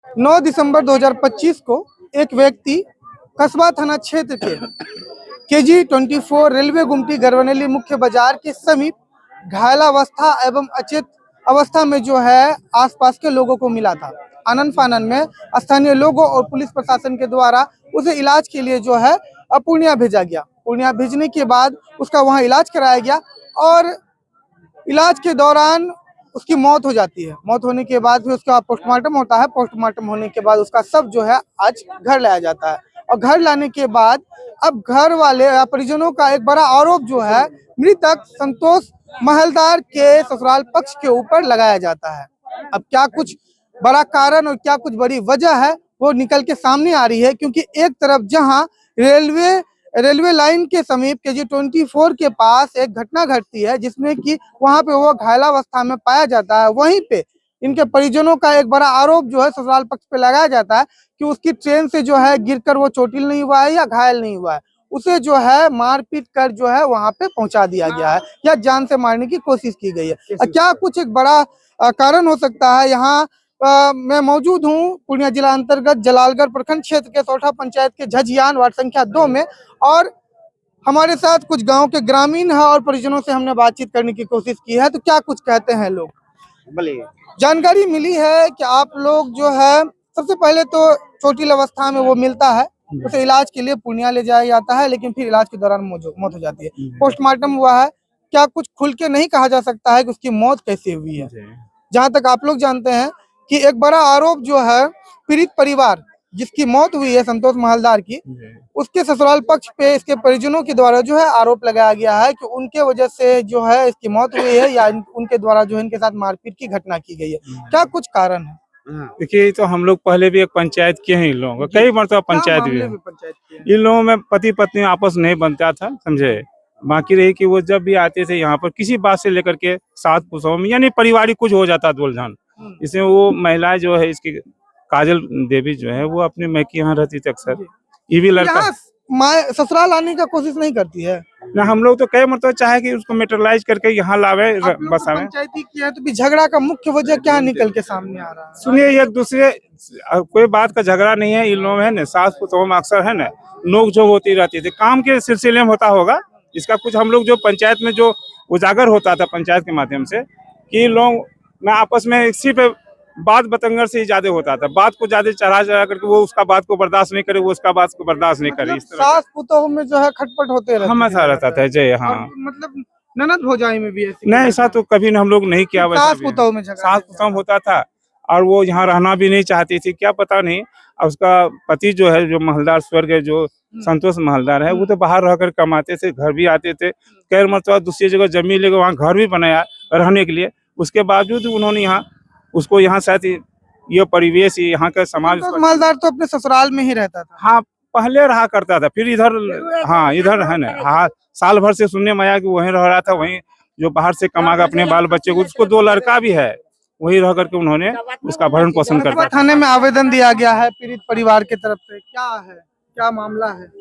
9 दिसंबर 2025 को एक व्यक्ति कस्बा थाना क्षेत्र के KG-24 रेलवे गुमटी गरवनेली मुख्य बाजार के समीप घायलावस्था एवं अचेत अवस्था में जो है आसपास के लोगों को मिला था। आनन फानन में स्थानीय लोगों और पुलिस प्रशासन के द्वारा उसे इलाज के लिए जो है पूर्णिया भेजा गया। पूर्णिया भेजने के बाद उसका वहां इलाज कराया गया और इलाज के दौरान उसकी मौत हो जाती है। मौत होने के बाद फिर उसका पोस्टमार्टम होता है। पोस्टमार्टम होने के बाद उसका शव जो है आज घर लाया जाता है और घर लाने के बाद अब घर वाले या परिजनों का एक बड़ा आरोप जो है मृतक संतोष महलदार के ससुराल पक्ष के ऊपर लगाया जाता है। अब क्या कुछ बड़ा कारण और क्या कुछ बड़ी वजह है वो निकल के सामने आ रही है, क्योंकि एक तरफ जहां रेलवे लाइन के समीप KG-24 के पास एक घटना घटती है जिसमें कि वहां पे वो घायलावस्था में पाया जाता है, वहीं पे इनके परिजनों का एक बड़ा आरोप जो है ससुराल पक्ष पे लगाया जाता है कि उसकी ट्रेन से जो है गिरकर वो चोटिल नहीं हुआ है या घायल नहीं हुआ है, उसे जो है मारपीट कर जो है वहां पे पहुंचा दिया गया है या जान से मारने की कोशिश की गई है। क्या कुछ एक बड़ा कारण हो सकता है। यहाँ मैं मौजूद हूँ पूर्णिया जिला अंतर्गत जलालगढ़ प्रखंड क्षेत्र के सौठा पंचायत के झजियान वार्ड संख्या 2 में, और हमारे साथ कुछ गांव के ग्रामीण है और परिजनों से हमने बातचीत करने की कोशिश की है। तो क्या कुछ कहते हैं लोग। जानकारी मिली है कि आप लोग जो है सबसे पहले तो चोटिल अवस्था में वो मिलता है, उसे इलाज के लिए पूर्णिया ले जाया जाता है, लेकिन फिर इलाज के दौरान मौत हो जाती है। पोस्टमार्टम हुआ है, क्या कुछ खुल के नहीं कहा जा सकता है कि उसकी मौत कैसे हुई है। जहाँ तक आप लोग जानते हैं कि एक बड़ा आरोप जो है पीड़ित परिवार जिसकी मौत हुई है संतोष महलदार की, उसके ससुराल पक्ष पे इसके परिजनों के द्वारा जो है आरोप लगाया गया है कि उनके वजह से जो है इसकी मौत हुई है या उनके द्वारा जो है इनके साथ मारपीट की घटना की गई है। क्या कुछ कारण है। देखिए, तो हम लोग पहले भी एक पंचायत किए हैं इन लोगों का, कई मरतबा पंचायत भी है। इन लोगों में पति पत्नी आपस नहीं बनता था, समझे। बाकी रही कि वो जब भी आते थे यहाँ पर किसी बात से लेकर के साथ पुसों में यानी पारिवारिक कुछ हो जाता उलझन, इसमें वो महिला जो है इसकी काजल देवी जो है वो अपने मैके यहाँ रहती थी अक्सर। ये भी लड़का ससुराल आने का कोशिश नहीं करती है ना। हम लोग तो कई मतलब चाहे कि उसको मेटरलाइज करके यहाँ लावे बसावे। पंचायती किया तो भी झगड़ा का मुख्य वजह क्या निकल के सामने आ रहा है। सुनिए, एक दूसरे कोई बात का झगड़ा नहीं है। इन लोग है ना सास पुतों में अक्सर है ना नोक झोंक होती रहती थी, काम के सिलसिले में होता होगा। इसका कुछ हम लोग जो पंचायत में जो उजागर होता था पंचायत के माध्यम से कि लोग में आपस में इसी पे बात बतंगर से ही ज्यादा होता था। बात को ज्यादा चढ़ा करके वो उसका बात को बर्दाश्त नहीं करे, वो उसका बात को बर्दाश्त नहीं करे। सास पुतों में जो है खटपट होते रहते हमेशा रहता था जय। हाँ, मतलब ननद भौजाई में भी ऐसी नहीं, ऐसा तो कभी हम लोग नहीं किया। सास पुतों में सास पुतों होता था और वो यहाँ रहना भी नहीं चाहती थी, क्या पता नहीं। और उसका पति जो है जो महलदार स्वर्ग है जो संतोष महलदार है, वो तो बाहर रहकर कमाते थे, घर भी आते थे। कई मतलब दूसरी जगह जमीन लेकर वहाँ घर भी बनाया रहने के लिए। उसके बावजूद उन्होंने यहाँ उसको यहाँ शायद ये परिवेश यहाँ का समाज। महलदार तो अपने ससुराल में ही रहता था। हाँ, पहले रहा करता था, फिर इधर। हाँ, इधर है ना। हाँ, साल भर से सुनने में आया कि वहीं रह रहा था, वहीं जो बाहर से कमाकर अपने बाल बच्चे को, उसको 2 लड़का भी है, वही रह करके उन्होंने उसका भरण पोषण करता। थाने में आवेदन दिया गया है पीड़ित परिवार की तरफ से, क्या है, क्या मामला है।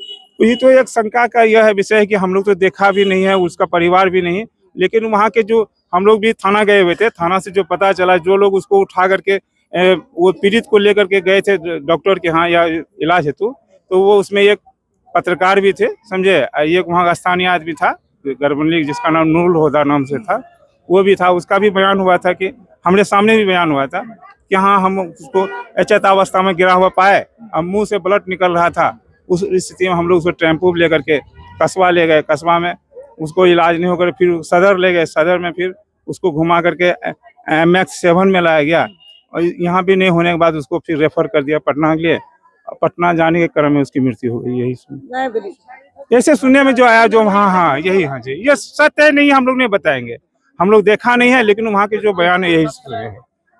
ये तो एक शंका का यह है विषय है कि हम लोग तो देखा भी नहीं है, उसका परिवार भी नहीं, लेकिन वहाँ के जो हम लोग भी थाना गए हुए थे, थाना से जो पता चला जो लोग उसको उठा करके वो पीड़ित को लेकर के गए थे डॉक्टर के यहाँ या इलाज हेतु, तो वो उसमें एक पत्रकार भी थे, समझे। एक वहाँ का स्थानीय आदमी था गरबनली, जिसका नाम नूरुल हुदा नाम से था, वो भी था। उसका भी बयान हुआ था कि हमारे सामने भी बयान हुआ था कि हाँ हम उसको अचेतावस्था में गिरा हुआ पाए, अब मुंह से ब्लड निकल रहा था। उस स्थिति में हम लोग उसको टेम्पो लेकर के कस्बा ले गए। कस्बा में उसको इलाज नहीं होकर फिर सदर ले गए। सदर में फिर उसको घुमा करके MX7 में लाया गया और यहाँ भी नहीं होने के बाद उसको फिर रेफर कर दिया पटना के लिए। पटना जाने के क्रम में उसकी मृत्यु हो गई। यही ऐसे सुनने में जो आया जो। हाँ यही। हाँ जी, ये सत्य नहीं, हम लोग नहीं बताएंगे, हम लोग देखा नहीं है, लेकिन वहाँ के जो बयान है यही है।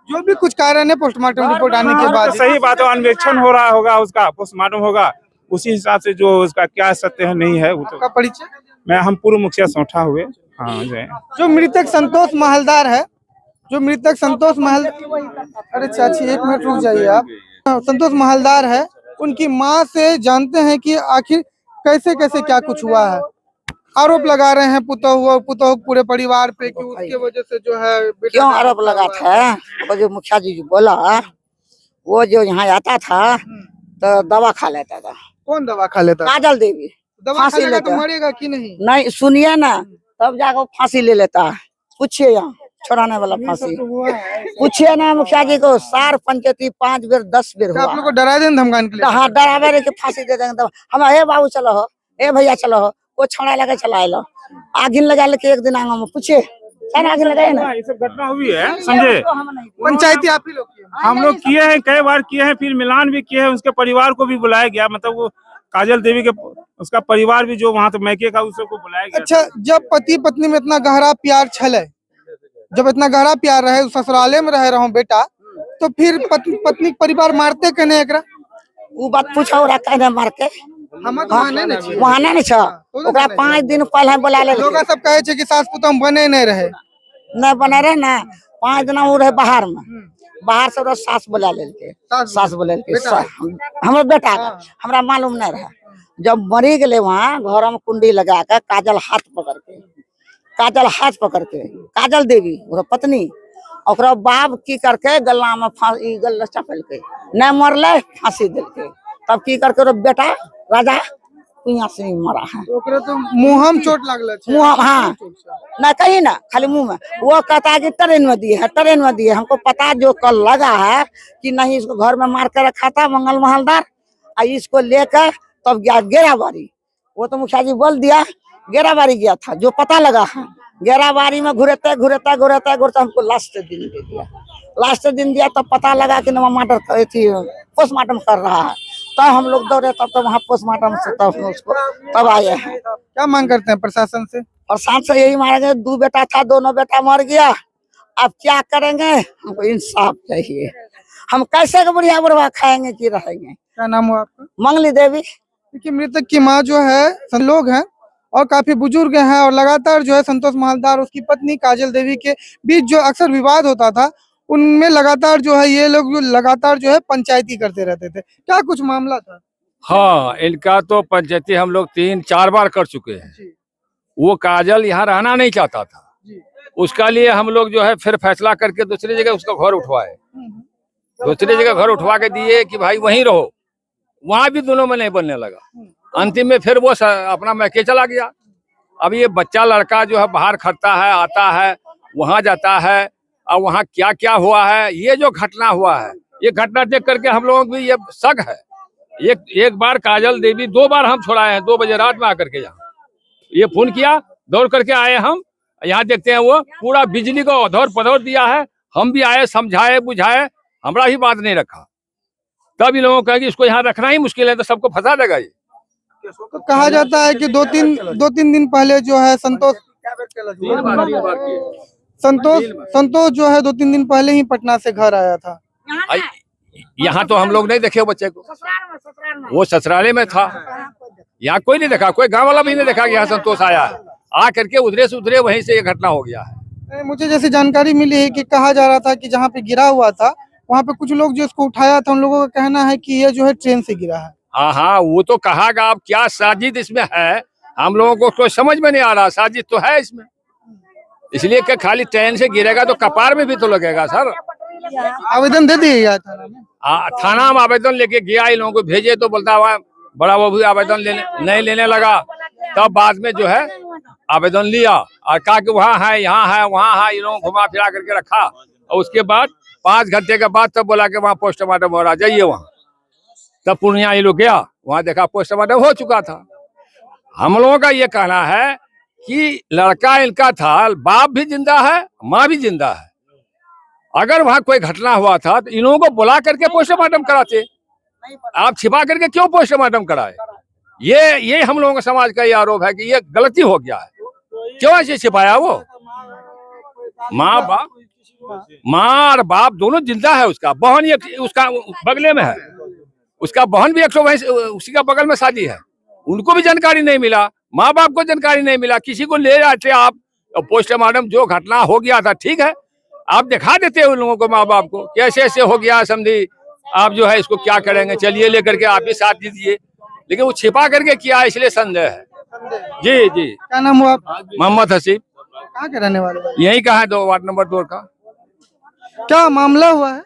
जो भी कुछ कारण है पोस्टमार्टम रिपोर्ट आने के बाद सही बात है, अन्वेषण हो रहा होगा, उसका पोस्टमार्टम होगा, उसी हिसाब से जो उसका क्या सत्य है नहीं है। वो तो परिचय मैं हम पूर्व मुखिया सौठा हुए। हाँ जय। जो मृतक संतोष महलदार है, जो मृतक संतोष महल, अरे चाची 1 मिनट रुक जाइए आप। संतोष महलदार है, उनकी माँ से जानते हैं कि आखिर कैसे कैसे क्या कुछ हुआ है। आरोप लगा रहे हैं पुतोह पूरे परिवार पे कि उसके वजह से जो है। क्यों आरोप लगा था? वो जो मुखिया जी बोला वो जो यहाँ आता था तो दवा खा लेता था। कौन दवा खा लेता? काजल देवी दवा फांसी खाएगा तो लेता। मरेगा कि नहीं? नहीं सुनिए ना, तब जाकर फांसी ले लेता है। पूछिए यहाँ छोड़ाने वाला फांसी, पूछिए ना मुखिया जी को। सार पंचायती 5 बेर 10 बेर क्या हुआ। आप लोग को डरा दें धमकाने के लिए? हाँ डरावे रहे कि फांसी दे देंगे। तब हम हे बाबू चलो हो, ए भैया चलो हो, वो छोड़ा लगे चला लो। आगिन लगा लेके एक दिन आंगन में पूछिए, सर आगिन लगाए ना। ये सब घटना हुई है समझे। पंचायती आप ही लोग किए? हम लोग किए हैं, कई बार किए हैं, फिर मिलान भी किए हैं। उसके परिवार को भी बुलाया गया, मतलब वो काजल देवी के उसका परिवार भी जो वहाँ तो मैके का, उसको बुलाया गया। अच्छा, जब पति पत्नी में इतना गहरा प्यार छले, जब इतना गहरा प्यार रहे, ससुराले में रह रहा हूँ बेटा, तो फिर पत्नी परिवार मारते कने एकरा? वो बात पूछो रहा कहने मार के हम तो माने नहीं छी। वहाँ नहीं छ। ओकरा 5 दिन पहले बुला ले। लोग सब कहे छे कि सास पुतोह बने नहीं रहे। नहीं बने रहे ना, 5 दिन वो रहे बाहर में। बाहर से सास बुला लेके, सास बुला लेके हमारे बेटा हमरा मालूम नहीं रहा। जब मरी गए वहाँ घर में कुंडी लगा के काजल हाथ पकड़ के, काजल देवी पत्नी, और बाप की करके गला में फांसी गल चपल के नहीं मरले, फांसी दिल के। तब की करके बेटा राजा कुइया से मरा है। तो मुंह में चोट लागल छे। मुँह हाँ ना कहीं ना, खाली मुंह में। वो कहता है कि ट्रेन में दिए है, ट्रेन में दिए। हमको पता जो कल लगा है कि नहीं, इसको घर में मार कर रखा था मंगल महलदार, इसको लेकर तब गया गेराबारी। वो तो मुखिया जी बोल दिया गेराबारी गया था, जो पता लगा है। गेराबारी में घुरते हमको लास्ट दिन दिया तब पता लगा कि मर्डर थी, पोस्टमार्टम कर रहा है। तब हम लोग दौड़े, तब तो वहाँ पोस्टमार्टम से तब आए हैं। क्या मांग करते हैं प्रशासन से? प्रशासन से यही मांगे, 2 बेटा था, दोनों बेटा मर गया, अब क्या करेंगे? हमको इंसाफ चाहिए। हम कैसे के बुढ़िया खाएंगे कि रहेंगे? क्या नाम हुआ आपका? मंगली देवी। देखिए, मृतक की माँ जो है लोग हैं और काफी बुजुर्ग हैं, और लगातार जो है संतोष महलदार उसकी पत्नी काजल देवी के बीच जो अक्सर विवाद होता था, उनमें लगातार जो है ये लोग लगातार जो है पंचायती करते रहते थे। क्या कुछ मामला था? हाँ, इनका तो पंचायती हम लोग 3-4 बार कर चुके हैं। वो काजल यहाँ रहना नहीं चाहता था, उसका लिए हम लोग जो है फिर फैसला करके दूसरी जगह उसका घर उठवाए, दूसरी जगह घर उठवा के दिए कि भाई वहीं रहो। वहां भी दोनों में नहीं बनने लगा। अंतिम में फिर वो अपना मैके चला गया। अब ये बच्चा लड़का जो है बाहर खड़ता है, आता है, वहां जाता है, और वहाँ क्या क्या हुआ है, ये जो घटना हुआ है, ये घटना देख करके हम लोगों को भी ये शक है। एक बार काजल देवी 2 बार हम छोड़ाए हैं, 2 बजे रात में आकर के यहाँ ये फोन किया, दौड़ करके आए। हम यहाँ देखते हैं वो पूरा बिजली का औधौर पधौर दिया है। हम भी आए, समझाए बुझाए, हमारा ही बात नहीं रखा। तब इन लोगों को कहा कि इसको यहाँ रखना ही मुश्किल है, तो सबको फंसा देगा ये। तो कहा जाता है कि 2-3 दिन पहले जो है संतोष जो है 2-3 दिन पहले ही पटना से घर आया था। यहाँ तो हम लोग नहीं देखे बच्चे को, वो ससुराले में था। यहाँ कोई नहीं देखा, कोई गांव वाला भी नहीं देखा कि यहाँ संतोष आया है। आ करके उधरे से उधरे वहीं से ये घटना हो गया है। मुझे जैसे जानकारी मिली है कि कहा जा रहा था कि जहाँ पे गिरा हुआ था वहाँ पे कुछ लोग जो इसको उठाया था, उन लोगों का कहना है कि ये जो है ट्रेन से गिरा है। हाँ, वो तो कहा अब क्या साजिश इसमें है, हम लोगों को कोई समझ में नहीं आ रहा। साजिश तो है इसमें, इसलिए कि खाली ट्रेन से गिरेगा तो कपार में भी तो लगेगा सर। आवेदन दे दिए गया थाना में? थाना में आवेदन लेके गया, इन लोगों को भेजे तो बोलता हुआ बड़ा वो भी आवेदन नहीं लेने लगा। तब बाद में जो है आवेदन लिया और कहा कि वहाँ है, यहाँ है, वहाँ है, इन लोगों को घुमा फिरा करके रखा। और उसके बाद 5 घंटे के बाद तब बोला कि वहाँ पोस्टमार्टम हो रहा, जाइए वहाँ। तब पूर्णिया ये लोग गया, वहाँ देखा पोस्टमार्टम हो चुका था। हम लोगों का ये कहना है कि लड़का इनका था, बाप भी जिंदा है, माँ भी जिंदा है। अगर वहाँ कोई घटना हुआ था तो इन लोगों को बुला करके पोस्टमार्टम कराते। आप छिपा करके क्यों पोस्टमार्टम कराए? ये हम लोगों का समाज का ये आरोप है कि ये गलती हो गया है। क्यों ऐसे छिपाया? वो माँ और बाप दोनों जिंदा है, उसका बहन उसका बगले में है, उसका बहन भी 120 उसी का बगल में शादी है। उनको भी जानकारी नहीं मिला, माँ बाप को जानकारी नहीं मिला। किसी को ले जाते आप पोस्टमार्टम, जो घटना हो गया था ठीक है, आप दिखा देते उन लोगों को, माँ बाप को, कैसे ऐसे हो गया समझी, आप जो है इसको क्या करेंगे, चलिए लेकर के आप ही साथ दीजिए। लेकिन वो छिपा करके किया, इसलिए संदेह है। जी। क्या नाम हुआ आपका? मोहम्मद हसीब। कहाँ के रहने वाले? यही कहा है, 2 वार्ड नंबर 2 का। क्या मामला हुआ है?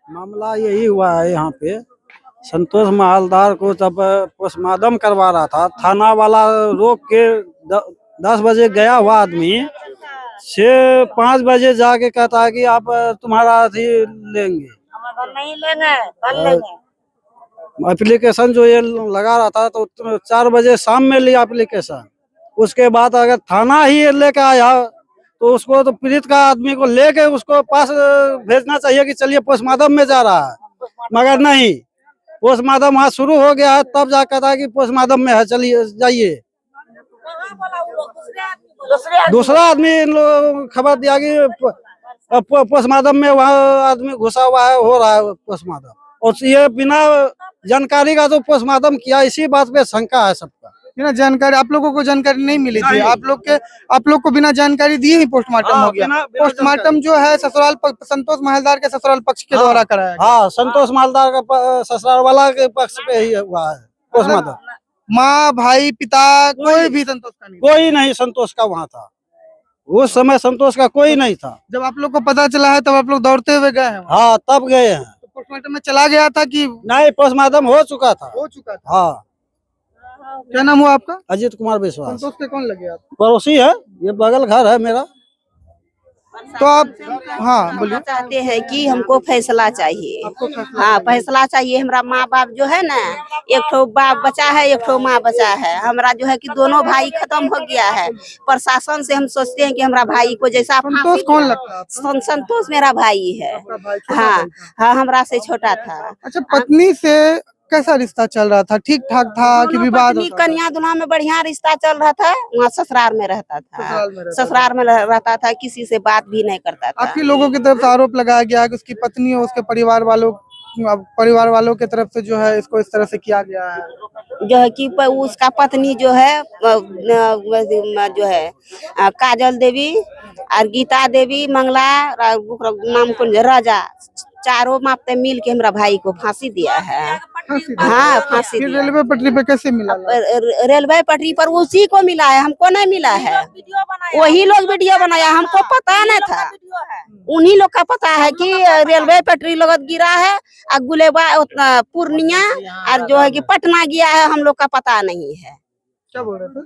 मामला यही हुआ है यहाँ पे, संतोष महालदार को जब पोस्टमार्टम करवा रहा था, थाना वाला रोक के 10 बजे गया हुआ आदमी 6-5 बजे जाके कहता है कि आप तुम्हारा अथी लेंगे, नहीं लेंगे, कल लेंगे। एप्लीकेशन जो ये लगा रहा था तो 4 बजे शाम में लिया एप्लीकेशन। उसके बाद अगर थाना ही लेके आया तो उसको तो पीड़ित का आदमी को लेके उसको पास भेजना चाहिए कि चलिए पोस्टमार्टम में जा रहा है, मगर नहीं, पोस्टमार्टम वहाँ शुरू हो गया है तब जा कहता है कि पोस्टमार्टम में है, चलिए जाइए। दूसरा आदमी इन लोगों को खबर दिया कि पोस्टमार्टम में वहाँ आदमी घुसा हुआ है, हो रहा है पोस्टमार्टम, और ये बिना जानकारी का तो पोस्टमार्टम किया, इसी बात पे शंका है सबका। बिना जानकारी, आप लोगों को जानकारी नहीं मिली थी? आप लोग को बिना जानकारी दिए ही पोस्टमार्टम हो गया? पोस्टमार्टम जो है ससुराल संतोष महालदार के ससुराल पक्ष के द्वारा कराया गया। हाँ, संतोष महालदार का ससुराल वाला के पक्ष पे ही हुआ है पोस्टमार्टम। माँ, भाई, पिता कोई भी संतोष का नहीं? कोई नहीं संतोष का वहाँ था, उस समय संतोष का कोई नहीं था। जब आप लोग को पता चला है तब आप लोग दौड़ते हुए गए हैं? हाँ, तब गए हैं। तो पोस्टमार्टम में चला गया था कि नहीं, पोस्टमार्टम हो चुका था। हो चुका था? हाँ। क्या नाम हुआ आपका? अजीत कुमार विश्वास। संतोष के कौन लगे आप? पड़ोसी है, ये बगल घर है मेरा। तो आप, हाँ बोलिए। चाहते हैं कि हमको फैसला चाहिए। आपको फैसला हाँ, फैसला चाहिए। हमारा माँ बाप जो है ना, एक ठो बाप बचा है, एक ठो माँ बचा है। हमारा जो है कि दोनों भाई खत्म हो गया है। प्रशासन से हम सोचते हैं कि हमारा भाई को जैसा संतोष कौन लगता है आपको? संतोष मेरा भाई है। आपका भाई छोटा हाँ भाई था? हाँ, हमरा से छोटा था। अच्छा, पत्नी से कैसा रिश्ता चल रहा था? ठीक ठाक था कि दोनों विवाद पत्नी होता था? कन्या दुल्हा में बढ़िया रिश्ता चल रहा था। वहाँ ससुराल में रहता था, ससुराल में रहता ससुराल में रहता था, किसी से बात भी नहीं करता था। आपके लोगों की तरफ से आरोप लगाया गया है कि उसकी पत्नी और उसके परिवार वालों की तरफ से जो है इसको इस तरह से किया गया है। जो है कि उसका पत्नी जो है काजल देवी और गीता देवी, मंगला नाम कौन, राजा, चारों मापते मिल के हमारा भाई को फांसी दिया है। फांसी दिया? हाँ, फांसी फिर दिया। रेलवे पटरी पे कैसे मिला? रेलवे पटरी पर उसी को मिला है, हमको नहीं मिला है। वही लोग वीडियो बनाया, हमको पता नहीं था। उन्हीं लोग का पता है कि रेलवे पटरी लगत गिरा है और गुलेबा पूर्णिया और जो है कि पटना गया है, हम लोग का पता नहीं है। क्या बोल रहे थे?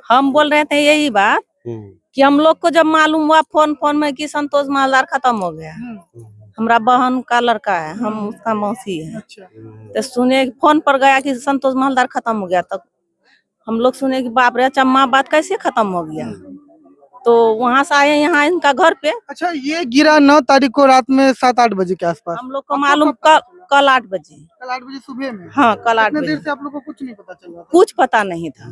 हम बोल रहे थे यही बात कि हम लोग को जब मालूम हुआ फोन में कि संतोष महालदार खत्म हो गया, हमारा बहन का लड़का है, हम उसका मौसी है, तो सुने फोन पर गया कि संतोष महालदार खत्म हो गया। तब हम लोग सुने कि बाप रे, अच्छा माँ, बात कैसे खत्म हो गया? तो वहाँ से आए यहाँ इनका घर पे। अच्छा, ये गिरा 9 तारीख को रात में 7-8 बजे के आसपास? हम लोग को मालूम कल 8 बजे। कल 8 बजे सुबह में? हाँ, कल 8 इतने बजे। देर से आप लोग को कुछ नहीं पता चल रहा था? कुछ पता नहीं था।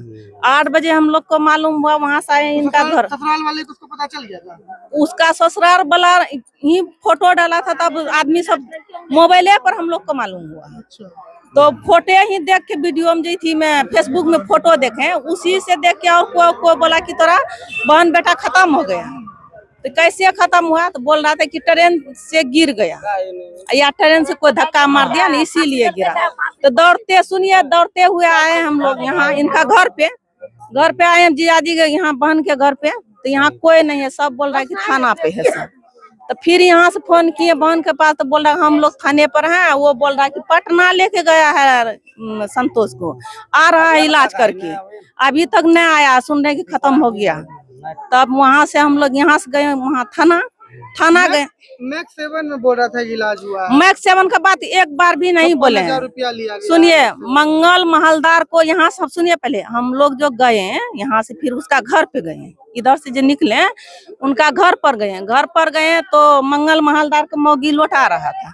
8 बजे हम लोग को मालूम हुआ, वहाँ से आए इनका घर। ससुराल वाले को उसको पता चल गया था? उसका ससुराल वाला ही फोटो डाला था, तब आदमी सब मोबाइले पर हम लोग को मालूम हुआ। अच्छा। तो फोटो ही देख के वीडियो में जी थी, मैं फेसबुक में फोटो देखे, उसी से देख के और को बोला कि तोरा बहन बेटा खत्म हो गया। तो कैसे खत्म हुआ? तो बोल रहा था कि ट्रेन से गिर गया या ट्रेन से कोई धक्का मार दिया ना, इसीलिए गिरा। तो दौड़ते हुए आए हम लोग यहाँ इनका घर पे आए हम जीजाजी के यहाँ बहन के घर पे। तो यहाँ कोई नहीं है, सब बोल रहा है कि थाना पे है सब। तो फिर यहाँ से फोन किए बहन के पास, तो बोल रहा है हम लोग थाने पर हैं। वो बोल रहा है कि पटना लेके गया है संतोष को, आ रहा है इलाज करके, अभी तक नहीं आया, सुन रहे कि खत्म हो गया। तब वहाँ से हम लोग यहाँ से गए वहाँ थाना गए। मैक्स 7 में बोल रहा था कि इलाज हुआ। मैक्स 7 का बात एक बार भी नहीं बोले हैं। 50,000 रुपया लिया गया। सुनिए, मंगल महालदार को यहाँ सब सुनिए, पहले हम लोग जो गए यहाँ से, फिर उसका घर पे गए, इधर से जो निकले उनका घर पर गए तो मंगल महालदार का मौगी लौटा रहा था।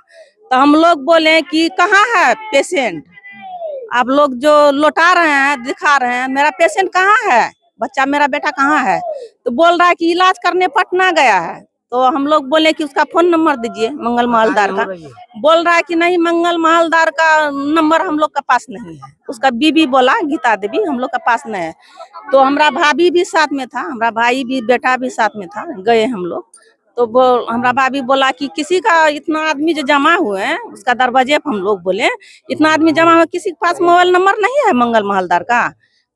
तो हम लोग बोले कि कहाँ है पेशेंट, आप लोग जो लौटा रहे हैं, दिखा रहे हैं, मेरा पेशेंट कहाँ है, बच्चा मेरा बेटा कहाँ है? तो बोल रहा है कि इलाज करने पटना गया है। तो हम लोग बोले कि उसका फोन नंबर दीजिए मंगल महालदार का। बोल रहा है कि नहीं, मंगल महालदार का नंबर हम लोग का पास नहीं है। उसका बीबी बोला, गीता देवी, हम लोग का पास नहीं है। तो हमारा भाभी भी साथ में था, हमारा भाई भी, बेटा भी साथ में था, गए हम लोग। तो हमारा भाभी बोला कि किसी का इतना आदमी जो जमा हुए हैं, उसका दरवाजे पर हम लोग बोले इतना आदमी जमा हुआ, किसी के पास मोबाइल नंबर नहीं है मंगल महालदार का?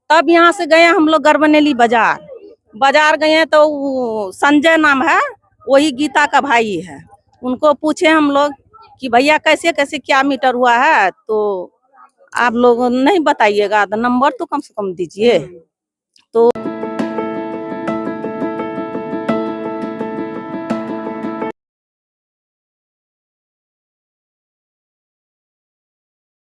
तब यहाँ से गए हम लोग गरबनेली बाजार गए तो संजय नाम है, वही गीता का भाई है। उनको पूछे हम लोग कि भैया कैसे कैसे क्या मीटर हुआ है, तो आप लोग नहीं बताइएगा तो नंबर तो कम से कम दीजिए। तो